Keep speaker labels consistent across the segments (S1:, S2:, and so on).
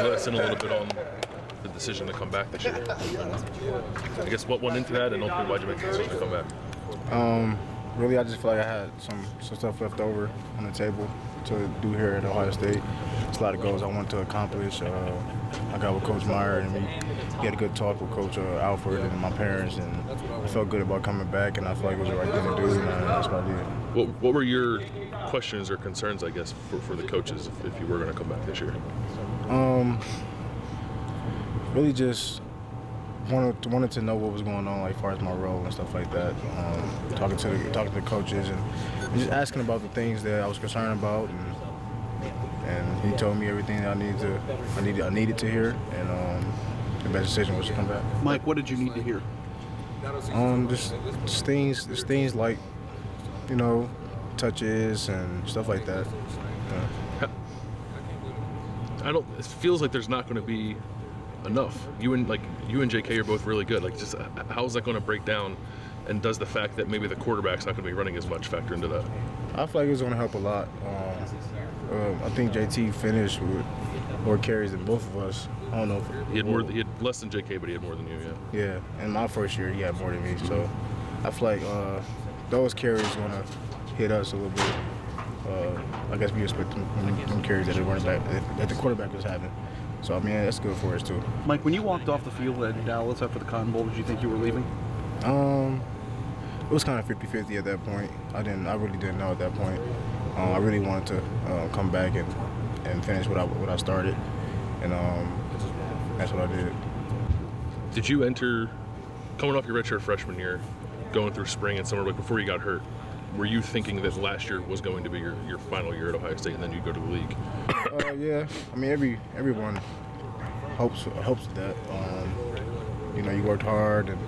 S1: let us in a little bit on the decision to come back this year. I guess what went into that, and ultimately why'd you make the decision to come back?
S2: Really, I just feel like I had some stuff left over on the table to do here at Ohio State. There's a lot of goals I wanted to accomplish. I got with Coach Meyer, and we had a good talk with Coach Alford and my parents, and I felt good about coming back, and I felt like it was the right thing to do, and that's what I did.
S1: What were your questions or concerns, I guess, for the coaches if you were going to come back this year?
S2: Really just wanted to know what was going on, like, as far as my role and stuff like that. Talking to the coaches and just asking about the things that I was concerned about, and he told me everything that I needed to hear, and the best decision was to come back.
S3: Mike, what did you need to hear?
S2: Just things like, you know, touches and stuff like that.
S1: It feels like there's not going to be enough. You and JK are both really good. Like, just how is that going to break down? And does the fact that maybe the quarterback's not going to be running as much factor into that?
S2: I feel like it's going to help a lot. I think JT finished with more carries than both of us. I don't know if
S1: he had less than JK, but he had more than you.
S2: Yeah. In my first year, he had more than me. So I feel like those carries are going to hit us a little bit. I guess we expect them carries that the quarterback was having. So I mean, that's good for us too.
S3: Mike, when you walked off the field at Dallas after the Cotton Bowl, did you think you were leaving?
S2: It was kind of 50-50 at that point. I really didn't know at that point. I really wanted to come back and finish what I started, and that's what I did.
S1: Did you enter, coming off your redshirt freshman year, going through spring and summer, like before you got hurt, were you thinking that last year was going to be your final year at Ohio State and then you go to the league?
S2: Yeah. I mean, everyone hopes that. You know, you worked hard and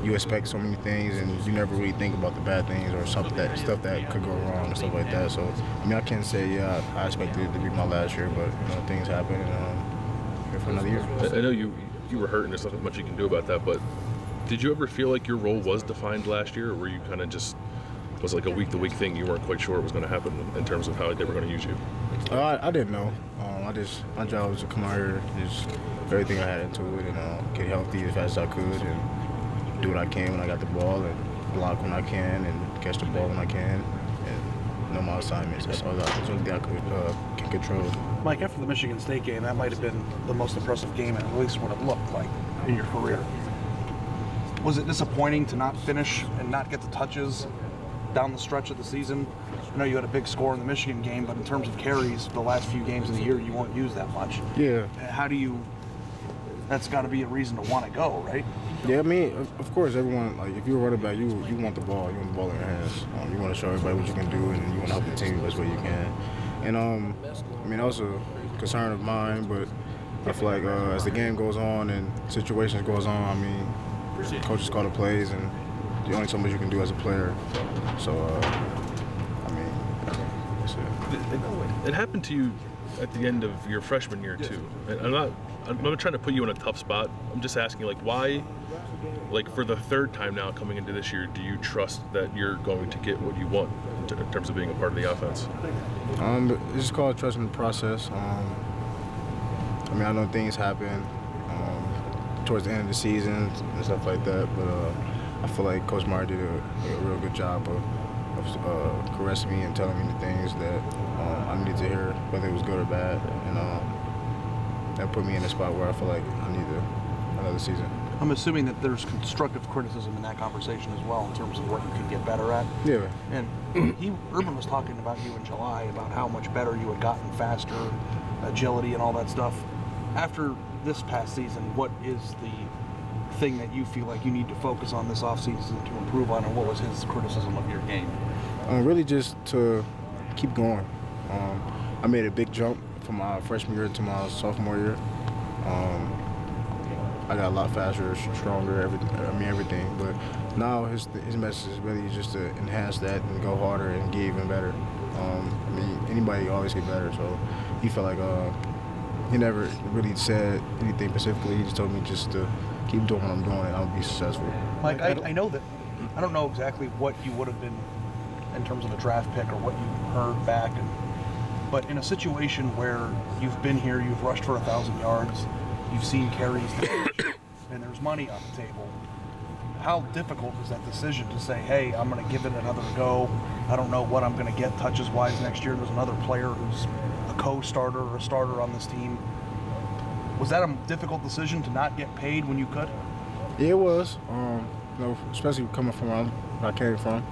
S2: you expect so many things, and you never really think about the bad things or stuff that could go wrong and stuff like that. So, I mean, I can't say I expected it to be my last year, but you know, things happen, and I'm here for another year.
S1: I know you were hurt, and there's not much you can do about that. But did you ever feel like your role was defined last year, or were you kind of just was it like a week-to-week thing? You weren't quite sure what was going to happen in terms of how they were going to use you.
S2: I didn't know. My job was to come out here, just everything I had into it, and get healthy as fast as I could, and do what I can when I got the ball, and block when I can, and catch the ball when I can, and know my assignments. That's all I can control.
S3: Mike, after the Michigan State game, that might have been the most impressive game, at least what it looked like in your career. Was it disappointing to not finish and not get the touches down the stretch of the season? I know you had a big score in the Michigan game, but in terms of carries, the last few games of the year, you weren't used that much.
S2: Yeah.
S3: How do you? That's got to be a reason to want to go, right?
S2: Yeah, I mean, of course, everyone, like, if you're a running back, you want the ball. You want the ball in your hands. You want to show everybody what you can do, and you want to help the team the best way you can. And, I mean, that was a concern of mine, but I feel like as the game goes on and situations goes on, I mean, coaches call the plays, and there's only so much you can do as a player. So, I mean, that's it.
S1: It happened to you at the end of your freshman year too. And I'm not trying to put you in a tough spot. I'm just asking, like, why, like, for the third time now coming into this year, do you trust that you're going to get what you want in terms of being a part of the offense?
S2: It's just called trusting the process. I mean, I know things happen towards the end of the season and stuff like that, but I feel like Coach Meyer did a real good job of caressing me and telling me the things that I needed to hear, whether it was good or bad, and that put me in a spot where I feel like I need another season.
S3: I'm assuming that there's constructive criticism in that conversation as well in terms of what you can get better at.
S2: Yeah.
S3: And Urban was talking about you in July, about how much better you had gotten, faster, agility and all that stuff. After this past season, what is the thing that you feel like you need to focus on this offseason to improve on, and what was his criticism of your game?
S2: Really just to keep going. I made a big jump from my freshman year to my sophomore year. I got a lot faster, stronger, everything. But now his message is really just to enhance that and go harder and get even better. I mean, anybody always get better, so he felt like he never really said anything specifically. He just told me just to keep doing what I'm doing and I'll be successful.
S3: Mike, I know that, I don't know exactly what you would have been in terms of a draft pick or what you heard back and But in a situation where you've been here, you've rushed for 1,000 yards, you've seen carries, and there's money on the table, how difficult is that decision to say, hey, I'm going to give it another go. I don't know what I'm going to get touches-wise next year. There's another player who's a co-starter or a starter on this team. Was that a difficult decision to not get paid when you could?
S2: Yeah, it was. Especially coming from where I came from.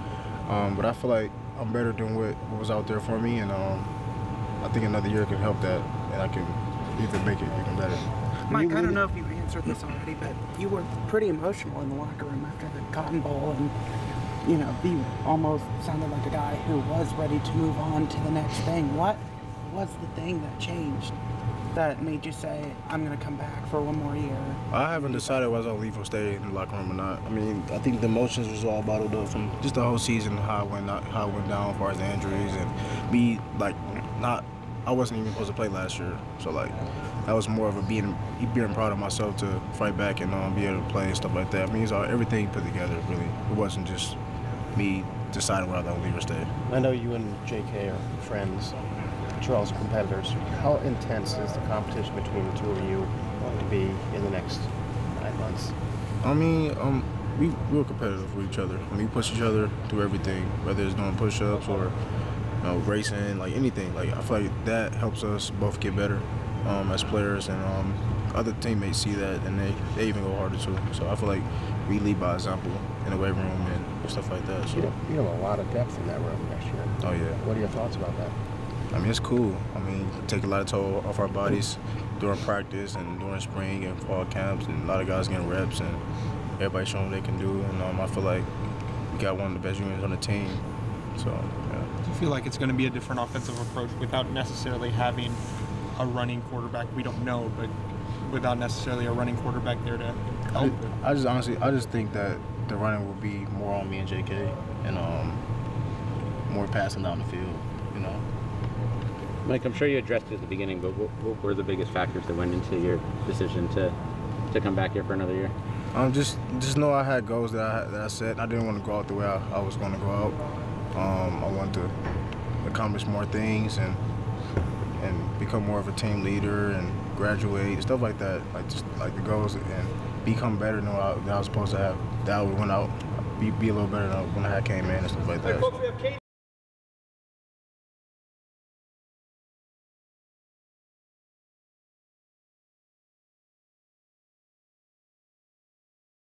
S2: But I feel like I'm better than what was out there for me, and I think another year can help that, and I can even make it even better.
S4: Mike, I don't know if you answered this already, but you were pretty emotional in the locker room after the Cotton Bowl, and you almost sounded like a guy who was ready to move on to the next thing. What was the thing that changed that made you say, I'm going to come back for one more year?
S2: I haven't decided whether I'll leave or stay in the locker room or not. I mean, I think the emotions was all bottled up from just the whole season, how it went down as far as the injuries, and me, I wasn't even supposed to play last year, so that was more of a being proud of myself to fight back and be able to play and stuff like that. I mean, it's everything put together, really. It wasn't just me deciding whether I'll leave or stay.
S5: I know you and JK are friends, Charles, competitors. How intense is the competition between the two of you going to be in the next 9 months?
S2: I mean, we're competitive with each other. I mean, we push each other through everything, whether it's doing push-ups or racing, anything. I feel like that helps us both get better as players, and other teammates see that, and they even go harder too. So I feel like we lead by example in the weight room and stuff like that. So
S5: you have a lot of depth in that room next year.
S2: Oh yeah.
S5: What are your thoughts about that?
S2: I mean, it's cool. I mean, take a lot of toll off our bodies during practice and during spring and fall camps, and a lot of guys getting reps, and everybody showing what they can do. And I feel like we got one of the best units on the team. So, yeah.
S6: Do you feel like it's going to be a different offensive approach without necessarily having a running quarterback? We don't know, but without necessarily a running quarterback there to help?
S2: I just think that the running will be more on me and JK, and more passing down the field,
S7: Mike, I'm sure you addressed it at the beginning, but what were the biggest factors that went into your decision to come back here for another year?
S2: Just know I had goals that I set. I didn't want to go out the way I was going to go out. I wanted to accomplish more things and become more of a team leader and graduate, stuff like that. Like the goals, and become better than what I was supposed to have. That I would went out, be a little better than when I came in and stuff like that.